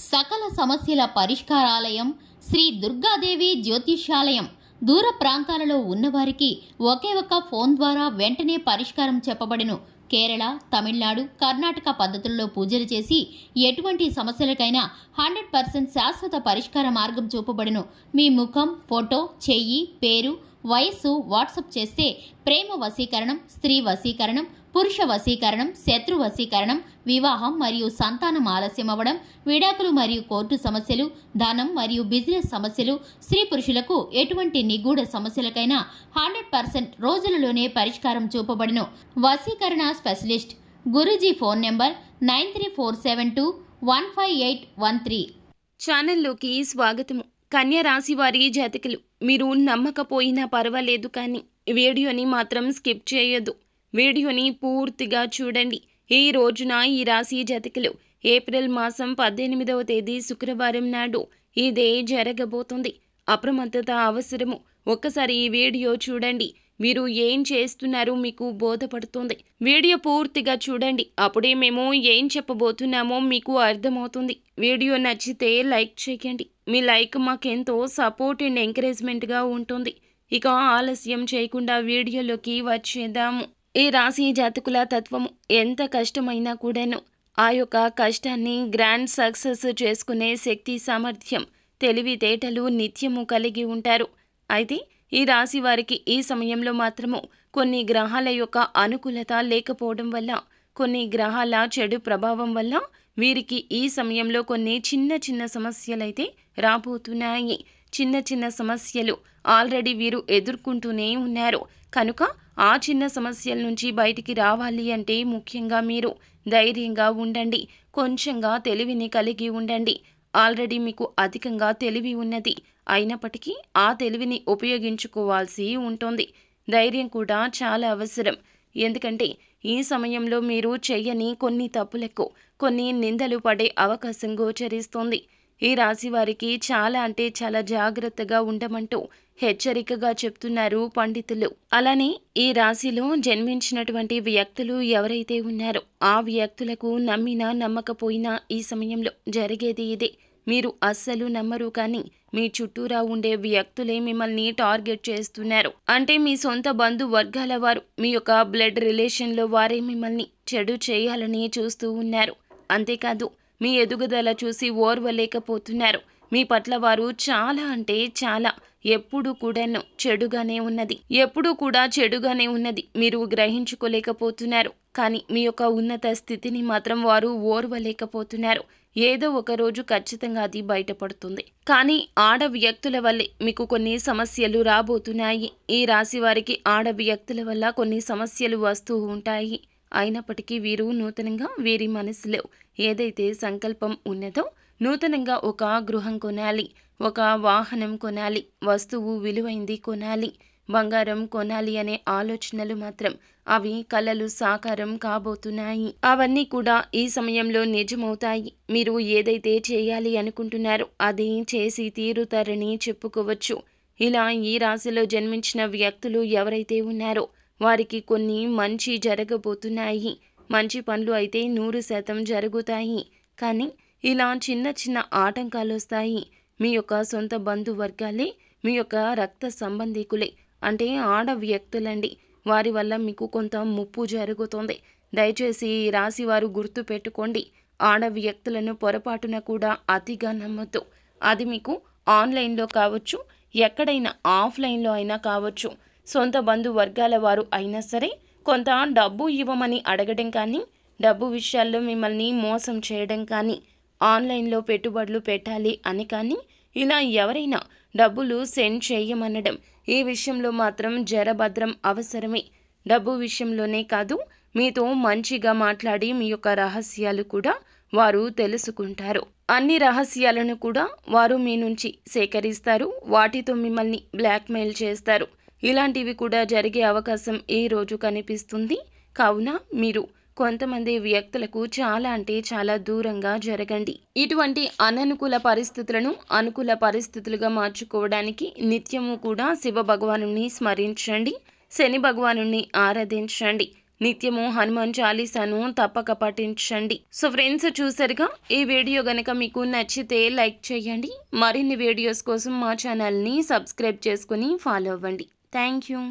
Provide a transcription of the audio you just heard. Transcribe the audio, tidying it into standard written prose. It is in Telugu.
సకల సమస్యల పరిష్కారాలయం శ్రీ దుర్గాదేవి జ్యోతిష్యాలయం. దూర ప్రాంతాలలో ఉన్నవారికి ఒకే ఒక ఫోన్ ద్వారా వెంటనే పరిష్కారం చెప్పబడును. కేరళ, తమిళనాడు, కర్ణాటక పద్ధతుల్లో పూజలు చేసి ఎటువంటి సమస్యలకైనా 100% శాశ్వత పరిష్కార మార్గం చూపబడును. మీ ముఖం, ఫోటో, చెయ్యి, పేరు, వయస్సు వాట్సాప్ చేస్తే ప్రేమ వశీకరణం, స్త్రీ వశీకరణం, పురుష వశీకరణం, శత్రు వశీకరణం, వివాహం మరియు సంతానం ఆలస్యం అవ్వడం, విడాకులు మరియు కోర్టు సమస్యలు, ధనం మరియు బిజినెస్ సమస్యలు, స్త్రీ పురుషులకు ఎటువంటి నిగూఢ సమస్యలకైనా 100% రోజులలోనే పరిష్కారం చూపబడును. వశీకరణ స్పెషలిస్ట్ గురూజీ ఫోన్ నెంబర్ 9347215813. ఛానల్లోకి స్వాగతము. కన్య రాశి వారి జాతకులు, మీరు నమ్మకపోయినా పర్వాలేదు, కానీ వీడియోని మాత్రం స్కిప్ చేయొద్దు. వీడియోని పూర్తిగా చూడండి. ఈ రోజున ఈ రాశి జాతకులు ఏప్రిల్ మాసం 18వ తేదీ శుక్రవారం నాడు ఇదే జరగబోతుంది. అప్రమత్తత అవసరము. ఒక్కసారి ఈ వీడియో చూడండి. మీరు ఏం చేస్తున్నారో మీకు బోధపడుతుంది. వీడియో పూర్తిగా చూడండి. అప్పుడే మేము ఏం చెప్పబోతున్నామో మీకు అర్థమవుతుంది. వీడియో నచ్చితే లైక్ చేయండి. మీ లైక్ మాకెంతో సపోర్ట్ అండ్ ఎంకరేజ్మెంట్గా ఉంటుంది. ఇక ఆలస్యం చేయకుండా వీడియోలోకి వచ్చేద్దాము. ఈ రాశి జాతకుల తత్వము ఎంత కష్టమైనా కూడాను ఆ యొక్క కష్టాన్ని గ్రాండ్ సక్సెస్ చేసుకునే శక్తి, సామర్థ్యం, తెలివితేటలు నిత్యము కలిగి ఉంటారు. అయితే ఈ రాశి వారికి ఈ సమయంలో మాత్రము కొన్ని గ్రహాల యొక్క అనుకూలత లేకపోవడం వల్ల, కొన్ని గ్రహాల చెడు ప్రభావం వల్ల వీరికి ఈ సమయంలో కొన్ని చిన్న చిన్న సమస్యలైతే రాబోతున్నాయి. చిన్న చిన్న సమస్యలు ఆల్రెడీ వీరు ఎదుర్కొంటూనే ఉన్నారు. కనుక ఆ చిన్న సమస్యల నుంచి బయటికి రావాలి అంటే ముఖ్యంగా మీరు ధైర్యంగా ఉండండి. కొంచెంగా తెలివిని కలిగి ఉండండి. ఆల్రెడీ మీకు అధికంగా తెలివి ఉన్నది. అయినప్పటికీ ఆ తెలివిని ఉపయోగించుకోవాల్సి ఉంటుంది. ధైర్యం కూడా చాలా అవసరం. ఎందుకంటే ఈ సమయంలో మీరు చేయని కొన్ని తప్పులకు కొన్ని నిందలు పడే అవకాశం గోచరిస్తోంది. ఈ రాశి వారికి చాలా అంటే చాలా జాగ్రత్తగా ఉండమంటూ హెచ్చరికగా చెప్తున్నారు పండితులు. అలానే ఈ రాశిలో జన్మించినటువంటి వ్యక్తులు ఎవరైతే ఉన్నారో ఆ వ్యక్తులకు నమ్మినా నమ్మకపోయినా ఈ సమయంలో జరిగేది ఇదే. మీరు అస్సలు నమ్మరు, కానీ మీ చుట్టూరా ఉండే వ్యక్తులే మిమ్మల్ని టార్గెట్ చేస్తున్నారు. అంటే మీ సొంత బంధు వర్గాల వారు, మీ యొక్క బ్లడ్ రిలేషన్లో వారే మిమ్మల్ని చెడు చేయాలని చూస్తూ ఉన్నారు. అంతేకాదు, మీ ఎదుగుదల చూసి ఓర్వలేకపోతున్నారు. మీ పట్ల వారు చాలా అంటే చాలా ఎప్పుడూ కూడాను చెడుగానే ఉన్నది మీరు గ్రహించుకోలేకపోతున్నారు. కానీ మీ యొక్క ఉన్నత స్థితిని మాత్రం వారు ఓర్వలేకపోతున్నారు. ఏదో ఒక రోజు ఖచ్చితంగా అది బయటపడుతుంది. కానీ ఆడ వ్యక్తుల వల్లే మీకు కొన్ని సమస్యలు రాబోతున్నాయి. ఈ రాశి వారికి ఆడ వ్యక్తుల వల్ల కొన్ని సమస్యలు వస్తూ ఉంటాయి. అయినప్పటికీ వీరు నూతనంగా వీరి మనసులో ఏదైతే సంకల్పం ఉన్నదో, నూతనంగా ఒక గృహం కొనాలి, ఒక వాహనం కొనాలి, వస్తువు విలువైంది కొనాలి, బంగారం కొనాలి అనే ఆలోచనలు మాత్రం అవి కలలు సాకారం కాబోతున్నాయి. అవన్నీ కూడా ఈ సమయంలో నిజమవుతాయి. మీరు ఏదైతే చేయాలి అనుకుంటున్నారో అది చేసి తీరుతారని చెప్పుకోవచ్చు. ఇలా ఈ రాశిలో జన్మించిన వ్యక్తులు ఎవరైతే ఉన్నారో వారికి కొన్ని మంచి జరగబోతున్నాయి. మంచి పనులు అయితే 100% జరుగుతాయి. కానీ ఇలా చిన్న చిన్న ఆటంకాలు వస్తాయి. మీ యొక్క సొంత బంధువర్గాలే, మీ యొక్క రక్త సంబంధికులే, అంటే ఆడ వ్యక్తులండి. వారి వల్ల మీకు కొంత ముప్పు జరుగుతుంది. దయచేసి ఈ రాశి వారు గుర్తు పెట్టుకోండి. ఆడ వ్యక్తులను పొరపాటున కూడా అతిగా నమ్మొద్దు. అది మీకు ఆన్లైన్లో కావచ్చు, ఎక్కడైనా ఆఫ్లైన్లో అయినా కావచ్చు. సొంత బంధువర్గాల వారు అయినా సరే కొంత డబ్బు ఇవ్వమని అడగడం కానీ, డబ్బు విషయాల్లో మిమ్మల్ని మోసం చేయడం కానీ, ఆన్లైన్లో పెట్టుబడులు పెట్టాలి అని కానీ, ఇలా ఎవరైనా డబ్బులు సెండ్ చేయమనడం, ఈ విషయంలో మాత్రం జరభద్రం అవసరమే. డబ్బు విషయంలోనే కాదు, మీతో మంచిగా మాట్లాడి మీ యొక్క రహస్యాలు కూడా వారు తెలుసుకుంటారు. అన్ని రహస్యాలను కూడా వారు మీ నుంచి సేకరిస్తారు. వాటితో మిమ్మల్ని బ్లాక్మెయిల్ చేస్తారు. ఇలాంటివి కూడా జరిగే అవకాశం ఈ రోజు కనిపిస్తుంది. కావున మీరు కొంతమంది వ్యక్తులకు చాలా అంటే చాలా దూరంగా జరగండి. ఇటువంటి అననుకూల పరిస్థితులను అనుకూల పరిస్థితులుగా మార్చుకోవడానికి నిత్యము కూడా శివ భగవానుని స్మరించండి, శని భగవానుని ఆరాధించండి. నిత్యము హనుమాన్ చాలీసాను తప్పక పఠించండి. సో ఫ్రెండ్స్, చూసారుగా, ఈ వీడియో గనక మీకు నచ్చితే లైక్ చేయండి. మరిన్ని వీడియోస్ కోసం మా ఛానల్ని సబ్స్క్రైబ్ చేసుకుని ఫాలో అవ్వండి. Thank you.